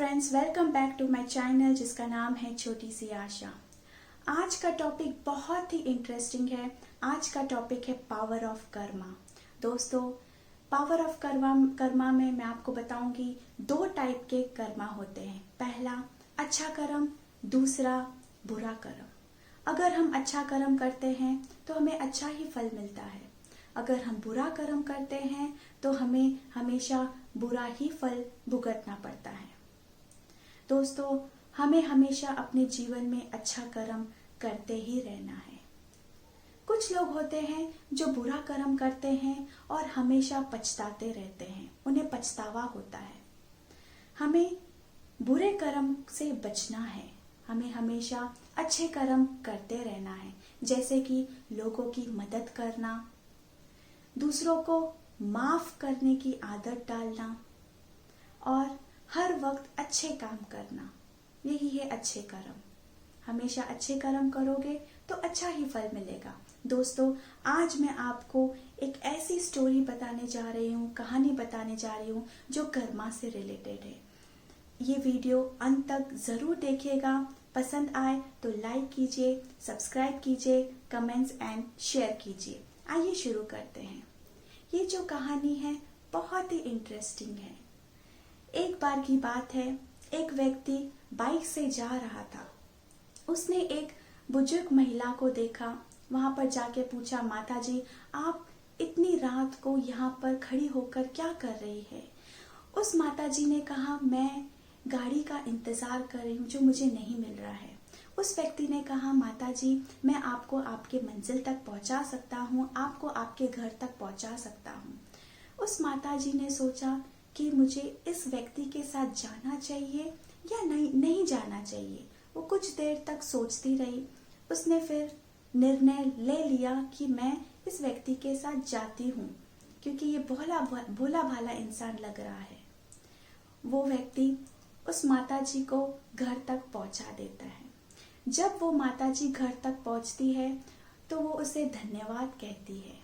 Friends, welcome back to my channel जिसका नाम है छोटी सी आशा। आज का टॉपिक बहुत ही इंटरेस्टिंग है। आज का टॉपिक है पावर ऑफ कर्मा। दोस्तों, पावर ऑफ कर्मा में मैं आपको बताऊंगी दो टाइप के कर्मा होते हैं। पहला अच्छा कर्म, दूसरा बुरा कर्म। अगर हम अच्छा कर्म करते हैं तो हमें अच्छा ही फल मिलता है। अगर हम बुरा कर्म करते हैं तो हमें हमेशा बुरा ही फल भुगतना पड़ता है। दोस्तों, हमें हमेशा अपने जीवन में अच्छा कर्म करते ही रहना है। कुछ लोग होते हैं जो बुरा कर्म करते हैं और हमेशा पछताते रहते हैं, उन्हें पछतावा होता है। हमें बुरे कर्म से बचना है। हमें हमेशा अच्छे कर्म करते रहना है, जैसे कि लोगों की मदद करना, दूसरों को माफ करने की आदत डालना और हर वक्त अच्छे काम करना। यही है अच्छे कर्म। हमेशा अच्छे कर्म करोगे तो अच्छा ही फल मिलेगा। दोस्तों, आज मैं आपको एक ऐसी स्टोरी बताने जा रही हूँ, कहानी बताने जा रही हूँ जो कर्मा से रिलेटेड है। ये वीडियो अंत तक जरूर देखिएगा। पसंद आए तो लाइक कीजिए, सब्सक्राइब कीजिए, कमेंट्स एंड शेयर कीजिए। आइए शुरू करते हैं। ये जो कहानी है बहुत ही इंटरेस्टिंग है। एक बार की बात है, एक व्यक्ति बाइक से जा रहा था। उसने एक बुजुर्ग महिला को देखा। वहां पर जाके पूछा, माता जी, आप इतनी रात को यहाँ पर खड़ी होकर क्या कर रही है? उस माता जी ने कहा, मैं गाड़ी का इंतजार कर रही हूँ जो मुझे नहीं मिल रहा है। उस व्यक्ति ने कहा, माता जी, मैं आपको आपके मंजिल तक पहुंचा सकता हूँ, आपको आपके घर तक पहुंचा सकता हूँ। उस माता जी ने सोचा कि मुझे इस व्यक्ति के साथ जाना चाहिए या नहीं जाना चाहिए। वो कुछ देर तक सोचती रही। उसने फिर निर्णय ले लिया कि मैं इस व्यक्ति के साथ जाती हूँ, क्योंकि ये भोला भाला इंसान लग रहा है। वो व्यक्ति उस माताजी को घर तक पहुंचा देता है। जब वो माताजी घर तक पहुंचती है तो वो उसे धन्यवाद कहती है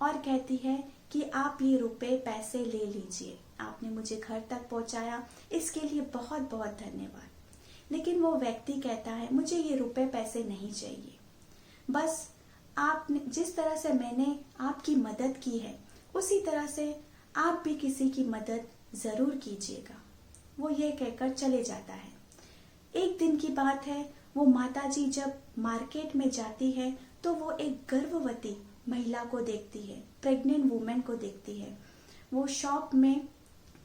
और कहती है कि आप ये रुपए पैसे ले लीजिए, आपने मुझे घर तक पहुंचाया, इसके लिए बहुत बहुत धन्यवाद। लेकिन वो व्यक्ति कहता है, मुझे ये रुपए पैसे नहीं चाहिए, बस आपने जिस तरह से मैंने आपकी मदद की है उसी तरह से आप भी किसी की मदद जरूर कीजिएगा। वो ये कहकर चले जाता है। एक दिन की बात है, वो माताजी जब मार्केट में जाती है तो वो एक गर्भवती महिला को देखती है, प्रेग्नेंट वुमेन को देखती है। वो शॉप में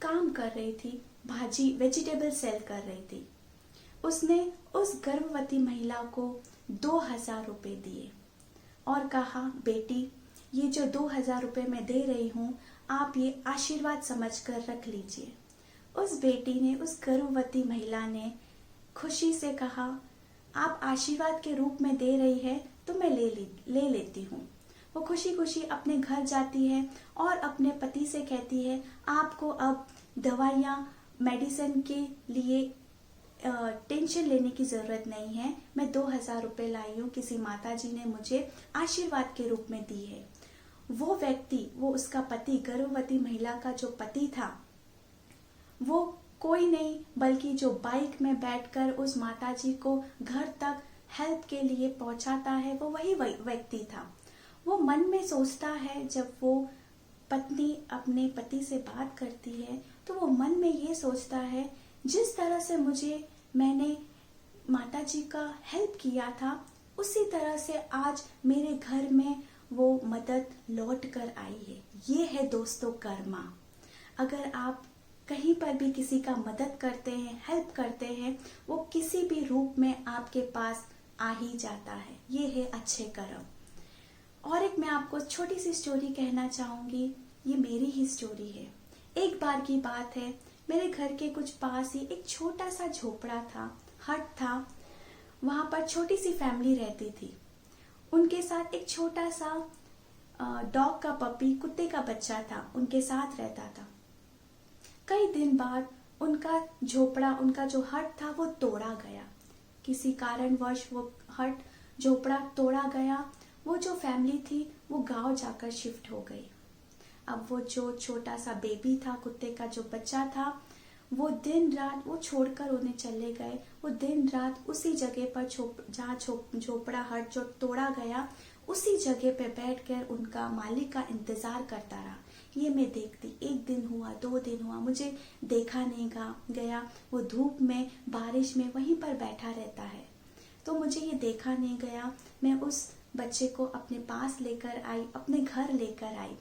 काम कर रही थी, वेजिटेबल सेल कर रही थी। उसने उस गर्भवती महिला को 2000 रुपए दिए और कहा, बेटी, ये जो 2000 रुपए मैं दे रही हूँ, आप ये आशीर्वाद समझकर रख लीजिए। उस बेटी ने, उस गर्भवती महिला ने खुशी से कहा, आप आशीर्वाद के रूप में दे रही है तो मैं ले लेती हूँ। वो खुशी खुशी अपने घर जाती है और अपने पति से कहती है, आपको अब दवाइयाँ मेडिसिन के लिए टेंशन लेने की जरूरत नहीं है। मैं 2000 रुपए लाई हूँ, किसी माताजी ने मुझे आशीर्वाद के रूप में दी है। वो व्यक्ति, वो उसका पति, गर्भवती महिला का जो पति था, वो कोई नहीं बल्कि जो बाइक में बैठकर उस माताजी को घर तक हेल्प के लिए पहुंचाता है, वो वही व्यक्ति था। वो मन में सोचता है, जब वो पत्नी अपने पति से बात करती है तो वो मन में ये सोचता है, जिस तरह से मैंने माताजी का हेल्प किया था उसी तरह से आज मेरे घर में वो मदद लौट कर आई है। ये है दोस्तों कर्मा। अगर आप कहीं पर भी किसी का मदद करते हैं, हेल्प करते हैं, वो किसी भी रूप में आपके पास आ ही जाता है। ये है अच्छे कर्म। और एक मैं आपको छोटी सी स्टोरी कहना चाहूंगी। ये मेरी ही स्टोरी है। एक बार की बात है, मेरे घर के कुछ पास ही एक छोटा सा झोपड़ा था, हट था। वहां पर छोटी सी फैमिली रहती थी। उनके साथ एक छोटा सा डॉग का पपी, कुत्ते का बच्चा था, उनके साथ रहता था। कई दिन बाद उनका झोपड़ा, उनका जो हट था, वो तोड़ा गया। किसी कारणवश वो हट, झोपड़ा तोड़ा गया। वो जो फैमिली थी वो गांव जाकर शिफ्ट हो गई। अब वो जो छोटा सा बेबी था, कुत्ते का जो बच्चा था, वो दिन रात वो छोड़कर उन्हें चले गए। वो दिन रात उसी जगह पर जहाँ झोपड़ा हट जो तोड़ा गया, उसी जगह पे बैठकर उनका मालिक का इंतजार करता रहा। ये मैं देखती, 1 दिन हुआ, 2 दिन हुआ, मुझे देखा नहीं गया। वो धूप में, बारिश में वहीं पर बैठा रहता है, तो मुझे ये देखा नहीं गया। मैं उस बच्चे को अपने पास लेकर आई, अपने घर लेकर आई।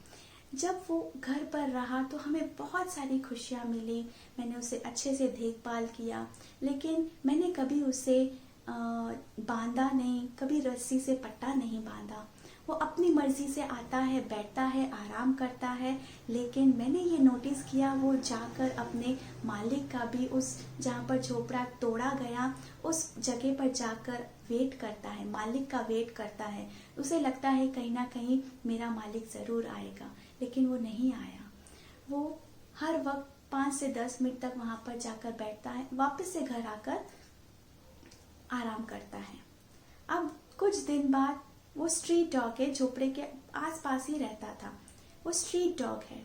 जब वो घर पर रहा तो हमें बहुत सारी खुशियाँ मिली। मैंने उसे अच्छे से देखभाल किया, लेकिन मैंने कभी उसे बांधा नहीं, कभी रस्सी से पट्टा नहीं बांधा। वो अपनी मर्जी से आता है, बैठता है, आराम करता है। लेकिन मैंने ये नोटिस किया, वो जाकर अपने मालिक का भी उस जहाँ पर झोपड़ा तोड़ा गया उस जगह पर जाकर वेट करता है, मालिक का वेट करता है। उसे लगता है कहीं ना कहीं मेरा मालिक ज़रूर आएगा, लेकिन वो नहीं आया। वो हर वक्त 5 से 10 मिनट तक वहाँ पर जाकर बैठता है, वापस से घर आकर आराम करता है। अब कुछ दिन बाद वो स्ट्रीट डॉग है, झोपड़े के आसपास ही रहता था, वो स्ट्रीट डॉग है।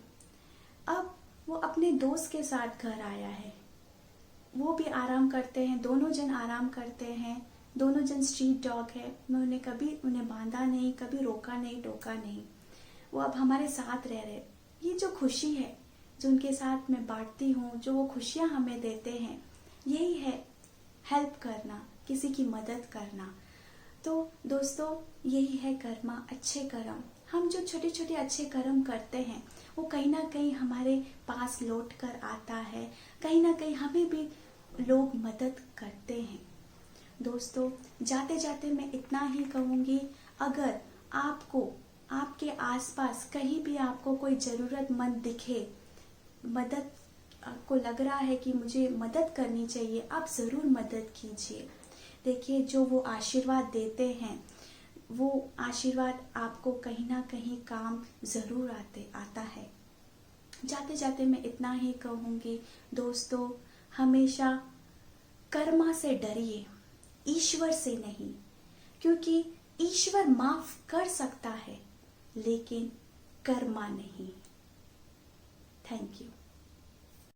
अब वो अपने दोस्त के साथ घर आया है। वो भी आराम करते हैं, दोनों जन आराम करते हैं, दोनों जन स्ट्रीट डॉग है। मैंने कभी उन्हें बांधा नहीं, कभी रोका नहीं, टोका नहीं। वो अब हमारे साथ रह रहे। ये जो खुशी है जो उनके साथ मैं बांटती हूँ, जो वो खुशियाँ हमें देते हैं, यही है हेल्प करना, किसी की मदद करना। तो दोस्तों, यही है कर्मा, अच्छे कर्म। हम जो छोटे छोटे अच्छे कर्म करते हैं वो कहीं ना कहीं हमारे पास लौट कर आता है, कहीं ना कहीं हमें भी लोग मदद करते हैं। दोस्तों, जाते जाते मैं इतना ही कहूँगी, अगर आपको आपके आसपास कहीं भी आपको कोई ज़रूरतमंद दिखे, मदद आपको लग रहा है कि मुझे मदद करनी चाहिए, आप ज़रूर मदद कीजिए। देखिए, जो वो आशीर्वाद देते हैं, वो आशीर्वाद आपको कहीं ना कहीं काम ज़रूर आता है। जाते जाते मैं इतना ही कहूँगी दोस्तों, हमेशा कर्मा से डरिए, ईश्वर से नहीं, क्योंकि ईश्वर माफ कर सकता है लेकिन कर्मा नहीं। Thank you.